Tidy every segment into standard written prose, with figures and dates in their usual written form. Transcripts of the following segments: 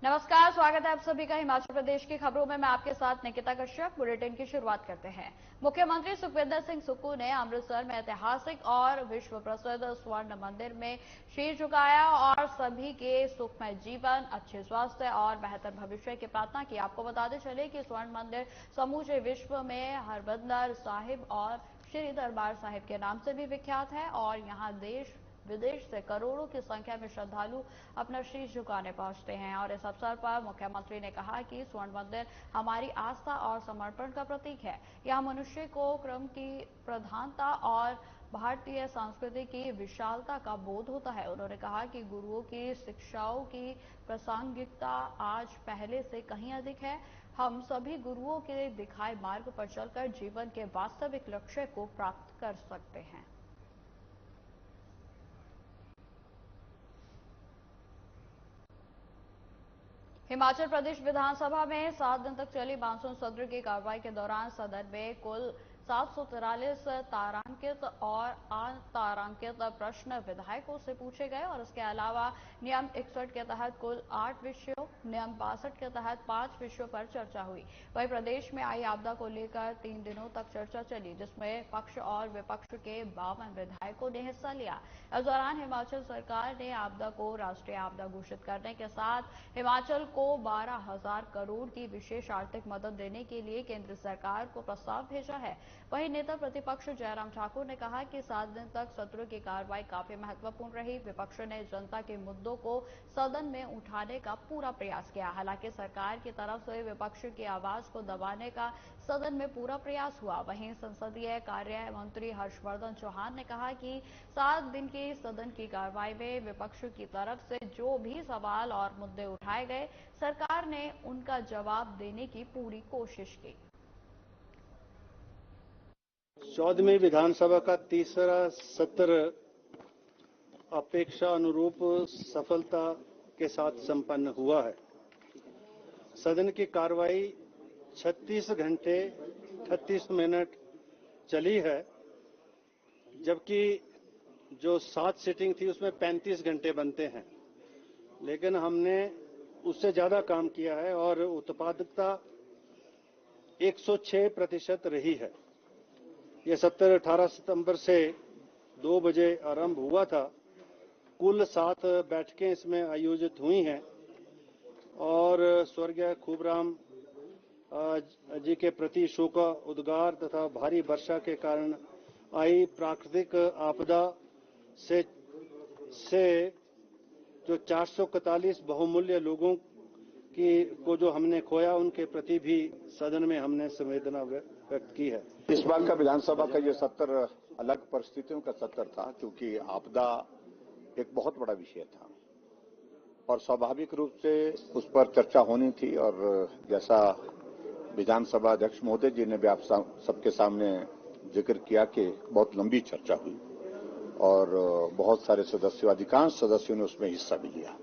नमस्कार, स्वागत है आप सभी का हिमाचल प्रदेश की खबरों में। मैं आपके साथ निकिता कश्यप। बुलेटिन की शुरुआत करते हैं। मुख्यमंत्री सुखविंदर सिंह सुक्खू ने अमृतसर में ऐतिहासिक और विश्व प्रसिद्ध स्वर्ण मंदिर में शीश झुकाया और सभी के सुखमय जीवन, अच्छे स्वास्थ्य और बेहतर भविष्य की प्रार्थना की। आपको बताते चले कि स्वर्ण मंदिर समूचे विश्व में हरमंदिर साहिब और श्री दरबार साहिब के नाम से भी विख्यात है और यहाँ देश विदेश से करोड़ों की संख्या में श्रद्धालु अपना शीश झुकाने पहुंचते हैं। और इस अवसर पर मुख्यमंत्री ने कहा कि स्वर्ण मंदिर हमारी आस्था और समर्पण का प्रतीक है। यह मनुष्य को क्रम की प्रधानता और भारतीय संस्कृति की विशालता का बोध होता है। उन्होंने कहा कि गुरुओं की शिक्षाओं की प्रासंगिकता आज पहले से कहीं अधिक है। हम सभी गुरुओं के दिखाए मार्ग पर चलकर जीवन के वास्तविक लक्ष्य को प्राप्त कर सकते हैं। हिमाचल प्रदेश विधानसभा में 7 दिन तक चली मानसून सत्र की कार्रवाई के दौरान सदन में कुल 743 तारांकित और अतारांकित प्रश्न विधायकों से पूछे गए और इसके अलावा नियम 61 के तहत कुल 8 विषयों, नियम 62 के तहत 5 विषयों पर चर्चा हुई। वहीं प्रदेश में आई आपदा को लेकर 3 दिनों तक चर्चा चली, जिसमें पक्ष और विपक्ष के 52 विधायकों ने हिस्सा लिया। इस दौरान हिमाचल सरकार ने आपदा को राष्ट्रीय आपदा घोषित करने के साथ हिमाचल को 12,000 करोड़ की विशेष आर्थिक मदद देने के लिए केंद्र सरकार को प्रस्ताव भेजा है। वहीं नेता प्रतिपक्ष जयराम ठाकुर ने कहा कि 7 दिन तक सत्र की कार्रवाई काफी महत्वपूर्ण रही। विपक्ष ने जनता के मुद्दों को सदन में उठाने का पूरा प्रयास किया। हालांकि सरकार की तरफ से विपक्ष की आवाज को दबाने का सदन में पूरा प्रयास हुआ। वहीं संसदीय कार्य मंत्री हर्षवर्धन चौहान ने कहा कि 7 दिन की सदन की कार्रवाई में विपक्ष की तरफ से जो भी सवाल और मुद्दे उठाए गए, सरकार ने उनका जवाब देने की पूरी कोशिश की। 14वीं विधानसभा का तीसरा सत्र अपेक्षा अनुरूप सफलता के साथ संपन्न हुआ है। सदन की कार्रवाई 36 घंटे 38 मिनट चली है, जबकि जो 7 सीटिंग थी उसमें 35 घंटे बनते हैं, लेकिन हमने उससे ज्यादा काम किया है और उत्पादकता 106% रही है। यह सत्र 18 सितंबर से 2 बजे आरंभ हुआ था। कुल 7 बैठकें इसमें आयोजित हुई हैं और स्वर्गीय खूबराम जी के प्रति शोक उद्गार तथा भारी वर्षा के कारण आई प्राकृतिक आपदा से जो 441 बहुमूल्य लोगों को जो हमने खोया, उनके प्रति भी सदन में हमने संवेदना व्यक्त की है। इस बार का विधानसभा का ये सत्र अलग परिस्थितियों का सत्र था, क्योंकि आपदा एक बहुत बड़ा विषय था और स्वाभाविक रूप से उस पर चर्चा होनी थी। और जैसा विधानसभा अध्यक्ष महोदय जी ने भी आप सबके सामने जिक्र किया कि बहुत लंबी चर्चा हुई और बहुत सारे सदस्यों, अधिकांश सदस्यों ने उसमें हिस्सा भी लिया।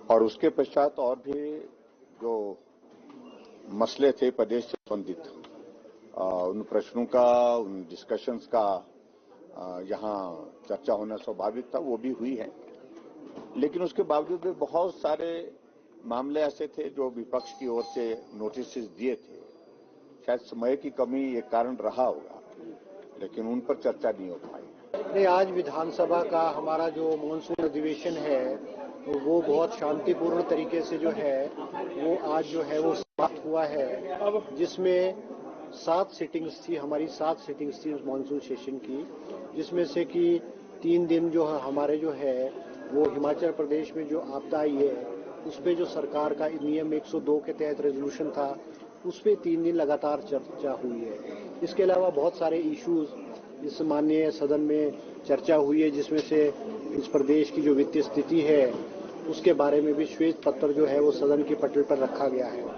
और उसके पश्चात और भी जो मसले थे प्रदेश से संबंधित, उन प्रश्नों का, उन डिस्कशंस का यहाँ चर्चा होना स्वाभाविक था, वो भी हुई है। लेकिन उसके बावजूद भी बहुत सारे मामले ऐसे थे जो विपक्ष की ओर से नोटिस दिए थे। शायद समय की कमी एक कारण रहा होगा, लेकिन उन पर चर्चा नहीं हो पाई। नहीं, आज विधानसभा का हमारा जो मानसून अधिवेशन है वो बहुत शांतिपूर्ण तरीके से जो है वो आज जो है वो समाप्त हुआ है, जिसमें 7 सिटिंग्स थी, हमारी 7 सिटिंग्स थी उस मानसून सेशन की, जिसमें से कि 3 दिन जो है हमारे जो है वो हिमाचल प्रदेश में जो आपदा आई है उस पर जो सरकार का नियम 102 के तहत रेजोल्यूशन था, उस पर 3 दिन लगातार चर्चा हुई है। इसके अलावा बहुत सारे इश्यूज इस माननीय सदन में चर्चा हुई है, जिसमें से इस प्रदेश की जो वित्तीय स्थिति है उसके बारे में भी श्वेत पत्र जो है वो सदन की पटल पर रखा गया है।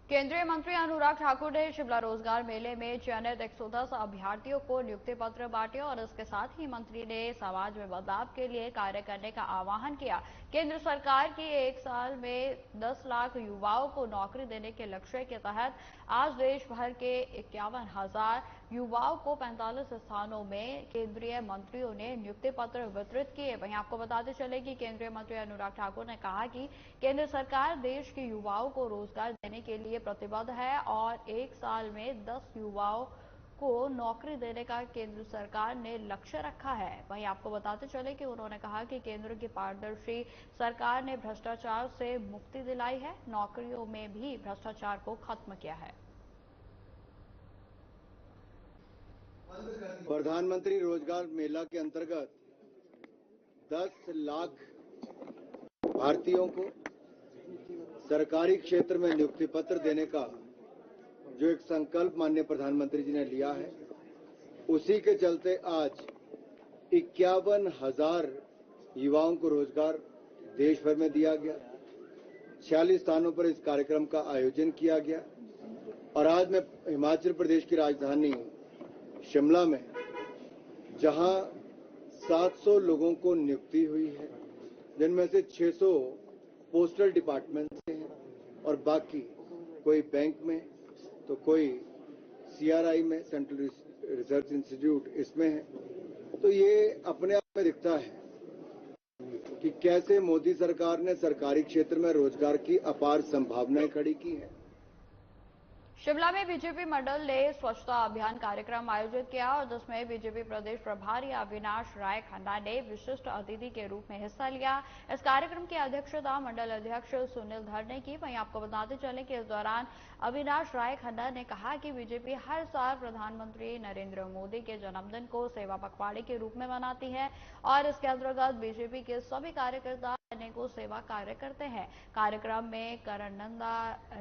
केंद्रीय मंत्री अनुराग ठाकुर ने शिमला रोजगार मेले में चयनित 110 अभ्यर्थियों को नियुक्ति पत्र बांटे और इसके साथ ही मंत्री ने समाज में बदलाव के लिए कार्य करने का आह्वान किया। केंद्र सरकार की 1 साल में 10 लाख युवाओं को नौकरी देने के लक्ष्य के तहत आज देश भर के 51,000 युवाओं को 45 स्थानों में केंद्रीय मंत्रियों ने नियुक्ति पत्र वितरित किए। वहीं आपको बताते चले कि केंद्रीय मंत्री अनुराग ठाकुर ने कहा कि केंद्र सरकार देश के युवाओं को रोजगार देने के लिए प्रतिबद्ध है और 1 साल में 10 युवाओं को नौकरी देने का केंद्र सरकार ने लक्ष्य रखा है। वहीं आपको बताते चले कि उन्होंने कहा कि केंद्र की पारदर्शी सरकार ने भ्रष्टाचार से मुक्ति दिलाई है, नौकरियों में भी भ्रष्टाचार को खत्म किया है। प्रधानमंत्री रोजगार मेला के अंतर्गत 10 लाख भारतीयों को सरकारी क्षेत्र में नियुक्ति पत्र देने का जो एक संकल्प माननीय प्रधानमंत्री जी ने लिया है, उसी के चलते आज 51,000 युवाओं को रोजगार देश भर में दिया गया। 46 स्थानों पर इस कार्यक्रम का आयोजन किया गया और आज मैं हिमाचल प्रदेश की राजधानी शिमला में, जहां 700 लोगों को नियुक्ति हुई है, जिनमें से 600 पोस्टल डिपार्टमेंट से हैं और बाकी कोई बैंक में तो कोई CRI में, सेंट्रल रिसर्च इंस्टीट्यूट, इसमें है। तो ये अपने आप में दिखता है कि कैसे मोदी सरकार ने सरकारी क्षेत्र में रोजगार की अपार संभावनाएं खड़ी की हैं। शिमला में बीजेपी मंडल ने स्वच्छता अभियान कार्यक्रम आयोजित किया और जिसमें बीजेपी प्रदेश प्रभारी अविनाश राय खन्ना ने विशिष्ट अतिथि के रूप में हिस्सा लिया। इस कार्यक्रम की अध्यक्षता मंडल अध्यक्ष सुनील धर ने की। वहीं आपको बताते चले कि इस दौरान अविनाश राय खन्ना ने कहा कि बीजेपी हर साल प्रधानमंत्री नरेंद्र मोदी के जन्मदिन को सेवा पखवाड़े के रूप में मनाती है और इसके अंतर्गत बीजेपी के सभी कार्यकर्ता अनेकों सेवा कार्य करते हैं। कार्यक्रम में करण नंदा,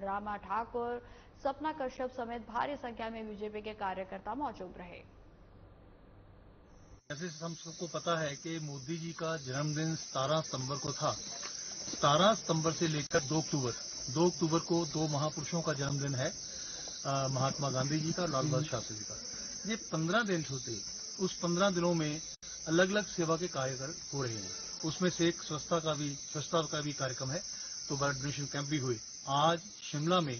रामा ठाकुर, सपना कश्यप समेत भारी संख्या में बीजेपी के कार्यकर्ता मौजूद रहे। जैसे हम सबको पता है कि मोदी जी का जन्मदिन 17 सितंबर को था। 17 सितंबर से लेकर 2 अक्टूबर को 2 महापुरुषों का जन्मदिन है, महात्मा गांधी जी का और लाल बहादुर शास्त्री जी का। ये 15 दिन होते, उस 15 दिनों में अलग अलग सेवा के कार्य हो रहे हैं। उसमें से एक स्वच्छता का भी कार्यक्रम है, तो ब्लड डोनेशन कैंप भी हुए। आज शिमला में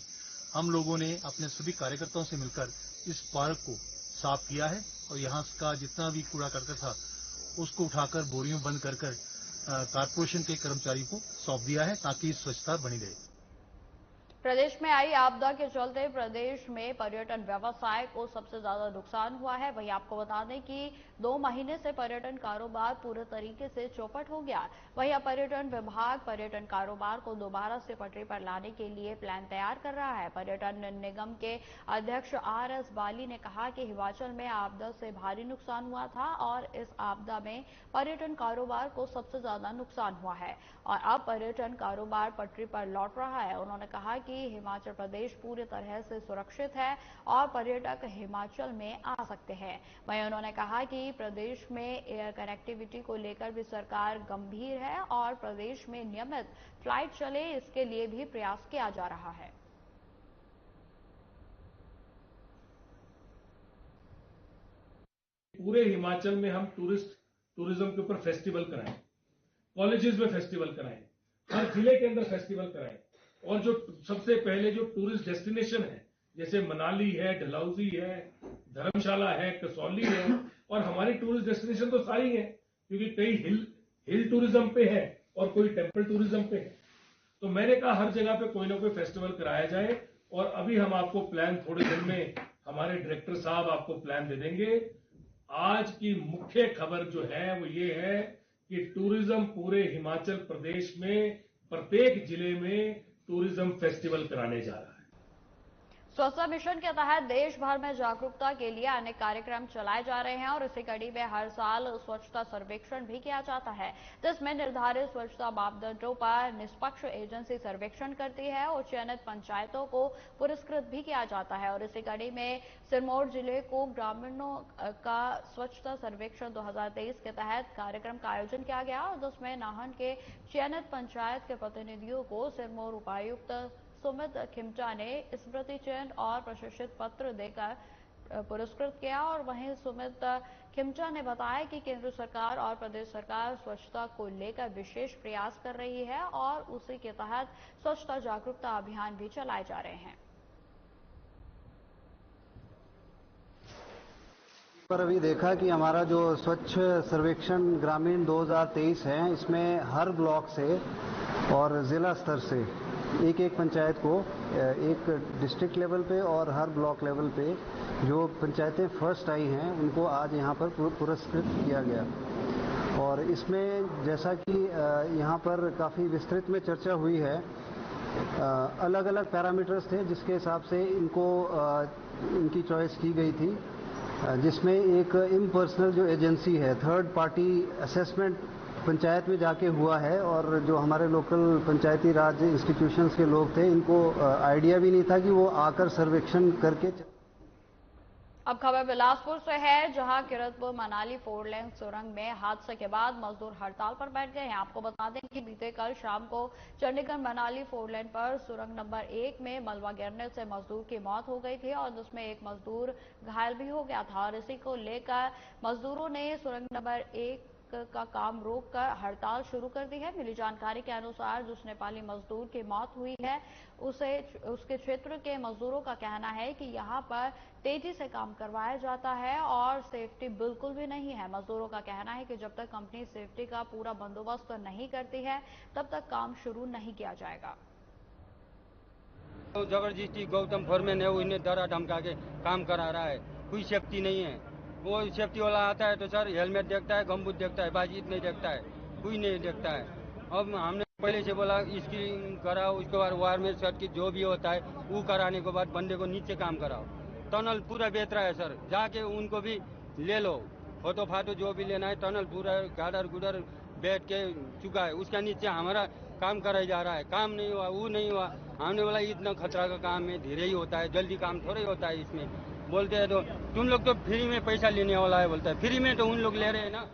हम लोगों ने अपने सभी कार्यकर्ताओं से मिलकर इस पार्क को साफ किया है और यहाँ का जितना भी कूड़ा करकट था उसको उठाकर बोरियों में बंद कर कारपोरेशन के कर्मचारी को सौंप दिया है ताकि स्वच्छता बनी रहे। प्रदेश में आई आपदा के चलते प्रदेश में पर्यटन व्यवसाय को सबसे ज्यादा नुकसान हुआ है। वहीं आपको बता दें कि 2 महीने से पर्यटन कारोबार पूरे तरीके से चौपट हो गया। वहीं अब पर्यटन विभाग पर्यटन कारोबार को दोबारा से पटरी पर लाने के लिए प्लान तैयार कर रहा है। पर्यटन निगम के अध्यक्ष RS बाली ने कहा कि हिमाचल में आपदा से भारी नुकसान हुआ था और इस आपदा में पर्यटन कारोबार को सबसे ज्यादा नुकसान हुआ है और अब पर्यटन कारोबार पटरी पर लौट रहा है। उन्होंने कहा कि हिमाचल प्रदेश पूरी तरह से सुरक्षित है और पर्यटक हिमाचल में आ सकते हैं। वहीं उन्होंने कहा कि प्रदेश में एयर कनेक्टिविटी को लेकर भी सरकार गंभीर है और प्रदेश में नियमित फ्लाइट चले, इसके लिए भी प्रयास किया जा रहा है। पूरे हिमाचल में हम टूरिज्म के ऊपर फेस्टिवल कराएं, कॉलेजेस में फेस्टिवल कराएं, हर जिले के अंदर फेस्टिवल कराएं और जो सबसे पहले जो टूरिस्ट डेस्टिनेशन है जैसे मनाली है, डलहौजी है, धर्मशाला है, कसौली है और हमारी टूरिस्ट डेस्टिनेशन तो सारी है क्योंकि कई हिल टूरिज्म पे है और कोई टेम्पल टूरिज्म पे है। तो मैंने कहा हर जगह पे कोई ना कोई फेस्टिवल कराया जाए और अभी हम आपको प्लान थोड़े दिन में हमारे डायरेक्टर साहब आपको प्लान दे देंगे। आज की मुख्य खबर जो है वो ये है कि टूरिज्म पूरे हिमाचल प्रदेश में प्रत्येक जिले में टूरिज्म फेस्टिवल कराने जा रहा है। स्वच्छता मिशन के तहत देश भर में जागरूकता के लिए अनेक कार्यक्रम चलाए जा रहे हैं और इसी कड़ी में हर साल स्वच्छता सर्वेक्षण भी किया जाता है, जिसमें निर्धारित स्वच्छता मापदंडों पर निष्पक्ष एजेंसी सर्वेक्षण करती है और चयनित पंचायतों को पुरस्कृत भी किया जाता है। और इसी कड़ी में सिरमौर जिले को ग्रामीणों का स्वच्छता सर्वेक्षण 2023 के तहत कार्यक्रम का आयोजन किया गया और जिसमें नाहन के चयनित पंचायत के प्रतिनिधियों को सिरमौर उपायुक्त सुमित खिमचा ने स्मृति चिन्ह और प्रशस्ति पत्र देकर पुरस्कृत किया। और वहीं सुमित खिमचा ने बताया कि केंद्र सरकार और प्रदेश सरकार स्वच्छता को लेकर विशेष प्रयास कर रही है और उसी के तहत स्वच्छता जागरूकता अभियान भी चलाए जा रहे हैं। पर अभी देखा कि हमारा जो स्वच्छ सर्वेक्षण ग्रामीण 2023 है, इसमें हर ब्लॉक से और जिला स्तर से एक एक पंचायत को, एक डिस्ट्रिक्ट लेवल पे और हर ब्लॉक लेवल पे जो पंचायतें फर्स्ट आई हैं उनको आज यहाँ पर पुरस्कृत किया गया। और इसमें जैसा कि यहाँ पर काफ़ी विस्तृत में चर्चा हुई है, अलग अलग पैरामीटर्स थे जिसके हिसाब से इनकी चॉइस की गई थी, जिसमें एक इम्पर्सनल जो एजेंसी है, थर्ड पार्टी असेसमेंट पंचायत में जाके हुआ है। और जो हमारे लोकल पंचायती राज इंस्टीट्यूशंस के लोग थे, इनको आइडिया भी नहीं था कि वो आकर सर्वेक्षण करके। अब खबर बिलासपुर से है, जहां किरतपुर मनाली 4 लेन सुरंग में हादसे के बाद मजदूर हड़ताल पर बैठ गए हैं। आपको बता दें कि बीते कल शाम को चंडीगढ़ मनाली 4 लेन पर सुरंग नंबर 1 में मलबा गिरने से मजदूर की मौत हो गई थी और जिसमें एक मजदूर घायल भी हो गया था। और इसी को लेकर मजदूरों ने सुरंग नंबर 1 का काम रोककर हड़ताल शुरू कर दी है। मिली जानकारी के अनुसार जिस नेपाली मजदूर की मौत हुई है उसके क्षेत्र के मजदूरों का कहना है कि यहां पर तेजी से काम करवाया जाता है और सेफ्टी बिल्कुल भी नहीं है। मजदूरों का कहना है कि जब तक कंपनी सेफ्टी का पूरा बंदोबस्त नहीं करती है तब तक काम शुरू नहीं किया जाएगा। तो जबरदस्ती गौतम फोरमैन है, वो इन्हें डरा धमका के काम करा रहा है। कोई सेफ्टी नहीं है। वो सेफ्टी वाला आता है तो सर हेलमेट देखता है, गमबूट देखता है, बाजीत नहीं देखता है, कोई नहीं देखता है। अब हमने पहले से बोला इसकी कराओ, उसके बाद वायरमेन शर्ट की जो भी होता है वो कराने के बाद बंदे को नीचे काम कराओ। टनल पूरा बेच रहा है सर, जाके उनको भी ले लो, फोटो फाटो जो भी लेना है। टनल पूरा गाडर गुडर बैठ के चुका है, उसका नीचे हमारा काम कराया जा रहा है। काम नहीं हुआ, वो नहीं हुआ। हमने बोला इतना खतरा का काम है, धीरे ही होता है, जल्दी काम थोड़ा ही होता है इसमें। बोलते हैं तो तुम लोग तो फ्री में पैसा लेने वाला है, बोलता है। फ्री में तो उन लोग ले रहे हैं ना।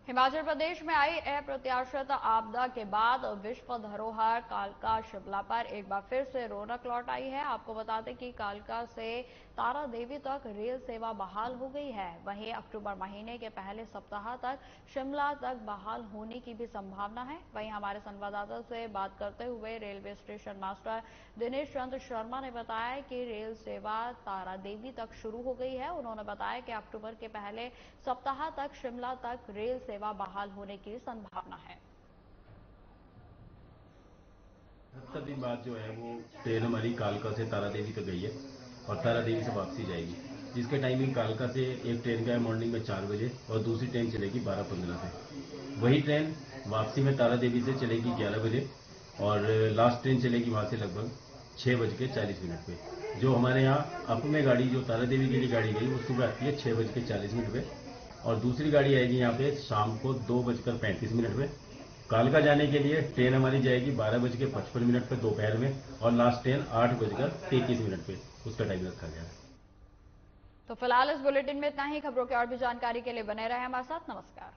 हिमाचल प्रदेश में आई अप्रत्याशित आपदा के बाद विश्व धरोहर कालका शिमला पर एक बार फिर से रौनक लौट आई है। आपको बता दें कि कालका से तारा देवी तक रेल सेवा बहाल हो गई है। वहीं अक्टूबर महीने के पहले सप्ताह तक शिमला तक बहाल होने की भी संभावना है। वहीं हमारे संवाददाता से बात करते हुए railway station master Dinesh Chandra Sharma ने बताया कि रेल सेवा तारा देवी तक शुरू हो गई है। उन्होंने बताया कि अक्टूबर के पहले सप्ताह तक शिमला तक रेल सेवा बहाल होने की संभावना है। 70 दिन बाद जो है वो ट्रेन हमारी कालका से तारा देवी तक गई है और तारा देवी से वापसी जाएगी, जिसके टाइमिंग कालका से एक ट्रेन का है मॉर्निंग में 4 बजे और दूसरी ट्रेन चलेगी 12:15 से। वही ट्रेन वापसी में तारा देवी से चलेगी 11 बजे और लास्ट ट्रेन चलेगी वहां से लगभग 6:40 पे। जो हमारे यहाँ अप में गाड़ी जो तारा देवी के लिए गाड़ी गई वो सुबह आती है 6:40 पे और दूसरी गाड़ी आएगी यहाँ पे शाम को 2:35 पे। कालका जाने के लिए ट्रेन हमारी जाएगी 12:55 पे दोपहर में और लास्ट ट्रेन 8:33 पे, उसका टाइम रखा गया है। तो फिलहाल इस बुलेटिन में इतना ही। खबरों की और भी जानकारी के लिए बने रहे हमारे साथ। नमस्कार।